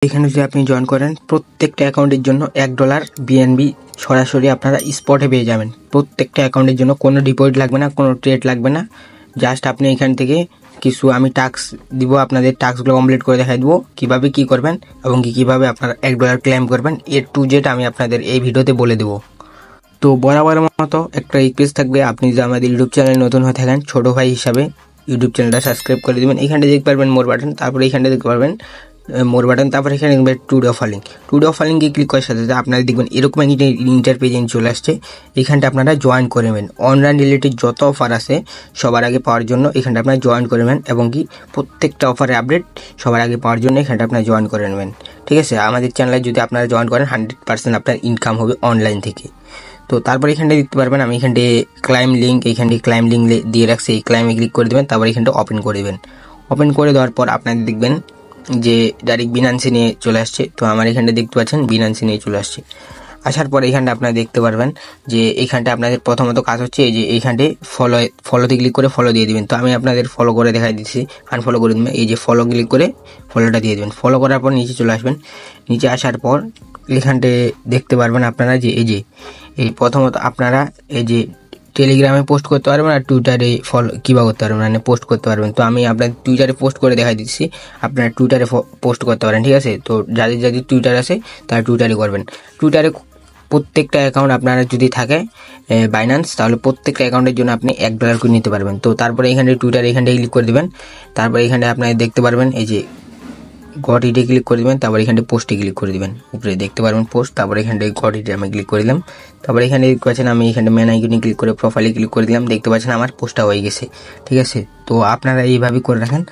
এখানে যদি আপনি জয়েন করেন প্রত্যেকটা অ্যাকাউন্টের জন্য $1 বিএনবি সরাসরি আপনারা স্পটে পেয়ে যাবেন। প্রত্যেকটা অ্যাকাউন্টের জন্য কোনো ডিপোজিট লাগবে না, কোনো ট্রেড লাগবে না। জাস্ট আপনি এখান থেকে কিছু আমি টাস্ক দিব, আপনাদের টাস্কগুলো কমপ্লিট করে দেখাই দেবো কীভাবে কী করবেন এবং কীভাবে আপনারা $1 ক্লেম করবেন। টু জেড আমি আপনাদের এই ভিডিওতে বলে দেবো। তো বরাবরের মতো একটা রিকোয়েস্ট থাকবে, আপনি যদি আমাদের ইউটিউব চ্যানেলে নতুন হয়ে থাকেন ছোটো ভাই হিসাবে ইউটিউব চ্যানেলটা সাবস্ক্রাইব করে দেবেন। এখানে দেখতে পারবেন মোর বাটন, তারপরে এখানে দেখতে পারবেন মোর বাটন, তারপরে এখানে দেখবেন today offer link. Today offer লিঙ্কে ক্লিক করার সাথে সাথে আপনারা দেখবেন এরকম একটা ইন্টারপেজ চলে আসছে। এখানটা আপনারা জয়েন করে নেবেন। অনলাইন রিলেটেড যত অফার আছে সবার আগে পাওয়ার জন্য এখানটা আপনারা জয়েন করে নেবেন এবং কি প্রত্যেকটা অফারের আপডেট সবার আগে পাওয়ার জন্য এখানটা আপনারা জয়েন করে নেবেন। ঠিক আছে, আমাদের চ্যানেলে যদি আপনারা জয়েন করেন 100% আপনার ইনকাম হবে অনলাইন থেকে। তো তারপরে এখানটা দেখতে পারবেন আমি এখানটা ক্লাইম লিঙ্ক দিয়ে রাখছি, এই ক্লাইমে ক্লিক করে দেবেন, তারপরে এখানটা ওপেন করে দেবেন। ওপেন করে দেওয়ার পর আপনাদের দেখবেন যে ডাইরেক্ট বিনান্সে নিয়ে চলে আসছে। তো আমার এখানটা দেখতে পাচ্ছেন বিনান্সে নিয়ে চলে আসছে। আসার পর এখানটা আপনারা দেখতে পারবেন যে এখানটা আপনাদের প্রথমত কাজ হচ্ছে এই যে এইখানটে ফলোতে ক্লিক করে ফলো দিয়ে দিবেন। তো আমি আপনাদের ফলো করে দেখাই দিচ্ছি, আনফলো করে দেবেন। এই যে ফলো ক্লিক করে ফলোটা দিয়ে দেবেন। ফলো করার পর নিচে চলে আসবেন। নিচে আসার পর এখানটে দেখতে পারবেন আপনারা যে এই প্রথমত আপনারা এই যে টেলিগ্রামে পোস্ট করতে পারবেন আর টুইটারে কিবা করতে পারবেন, মানে পোস্ট করতে পারবেন। তো আমি আপনার টুইটারে পোস্ট করে দেখাই দিচ্ছি, আপনারা টুইটারে পোস্ট করতে পারেন। ঠিক আছে, তো যাদের টুইটার আছে তারা টুইটারে করবেন। টুইটারে প্রত্যেকটা অ্যাকাউন্ট আপনারা যদি থাকে বাইন্যান্স, তাহলে প্রত্যেকটা অ্যাকাউন্টের জন্য আপনি $1 করে নিতে পারবেন। তো তারপরে এখানে টুইটারে এখানটায় ক্লিক করে দেবেন। তারপরে এখানে আপনারা দেখতে পারবেন এই যে গট ইটে ক্লিক করে দেবেন, তারপরে এখানে পোস্টে ক্লিক করে দেবেন। উপরে দেখতে পারবেন পোস্ট, তারপরে এখানে গট ইটে আমি ক্লিক করে দিলাম। তারপরে এখানে দেখতে পাচ্ছেন আমি এখানে মেন আইকনে ক্লিক করে প্রোফাইলে ক্লিক করে দিলাম। দেখতে পাচ্ছেন আমার পোস্টটা হয়ে গেছে। ঠিক আছে, তো আপনারা এইভাবে করে রাখেন,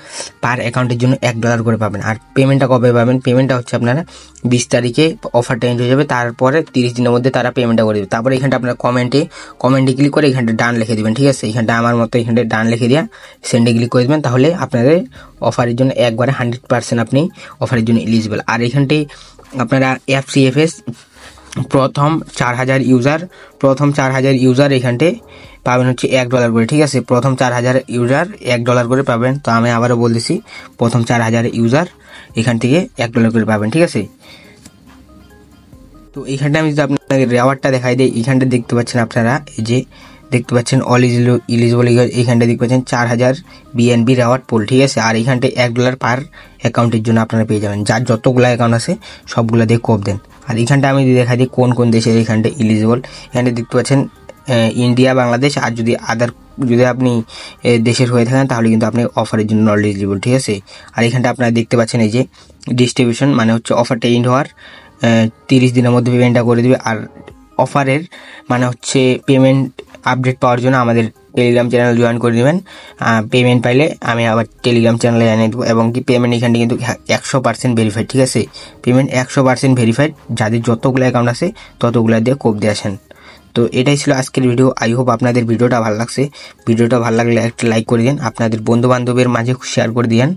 পার অ্যাকাউন্টের জন্য $1 করে পাবেন। আর পেমেন্টটা কবে পাবেন? পেমেন্টটা হচ্ছে আপনারা 20 তারিখে অফারটা এন্ড হয়ে যাবে, তারপরে 30 দিনের মধ্যে তারা পেমেন্টটা করে দেবে। তারপরে এখানটা আপনারা কমেন্টে ক্লিক করে এখানটা ডান লিখে দেবেন। ঠিক আছে, এখানটা আমার মতো এখানটা ডান লিখে দিয়া সেন্ডে ক্লিক করে দেবেন, তাহলে আপনাদের অফারের জন্য একবারে 100% আপনি অফারের জন্য এলিজিবল। আর এখানটায় আপনারা FCFS প্রথম 4000 ইউজার এখানটায় পাবেন হচ্ছে $1 করে। ঠিক আছে, প্রথম 4000 ইউজার $1 করে পাবেন। তো আমি আবারও বলতেছি, প্রথম 4000 ইউজার এখান থেকে $1 করে পাবেন। ঠিক আছে, তো এইখানটা আমি যদি আপনাকে রেওয়ার্ডটা দেখাই দিই, এইখানটা দেখতে পাচ্ছেন আপনারা এই যে দেখতে পাচ্ছেন অল ইলিজিবল, এইখানটা দেখতে পাচ্ছেন 4000 বিএনবি রেওয়ার্ড পোল। ঠিক আছে, আর এইখানটায় $1 পার অ্যাকাউন্টের জন্য আপনারা পেয়ে যাবেন। যার যতগুলো অ্যাকাউন্ট আছে সবগুলো দিয়ে কোপ দেন। আর এইখানটা আমি দেখাই দিই কোন কোন দেশের এইখানটা ইলিজিবল। এখানে দেখতে পাচ্ছেন ইন্ডিয়া, বাংলাদেশ, আর যদি আপনি দেশের হয়ে থাকেন তাহলে কিন্তু আপনি অফারের জন্য নট এলিজিবল। ঠিক আছে, আর এখানটা আপনারা দেখতে পাচ্ছেন এই যে ডিস্ট্রিবিউশন, মানে হচ্ছে অফারটা এন্ড হওয়ার 30 দিনের মধ্যে পেমেন্টটা করে দেবে। আর অফারের মানে হচ্ছে পেমেন্ট আপডেট পাওয়ার জন্য আমাদের টেলিগ্রাম চ্যানেল জয়েন করে দেবেন। পেমেন্ট পাইলে আমি আবার টেলিগ্রাম চ্যানেলে জানিয়ে দেবো। এবং কি পেমেন্ট এখানে কিন্তু 100% ভেরিফাইড। ঠিক আছে, পেমেন্ট 100% ভেরিফাইড। যাদের যতগুলো অ্যাকাউন্ট আছে ততগুলো দিয়ে কোপ দিয়ে আসেন। তো এটাই ছিল আজকের ভিডিও। আই হোপ আপনাদের ভিডিওটা ভালো লাগছে। ভিডিওটা ভালো লাগলে একটা লাইক করে দিন, আপনাদের বন্ধু বান্ধবের মাঝে শেয়ার করে দিন।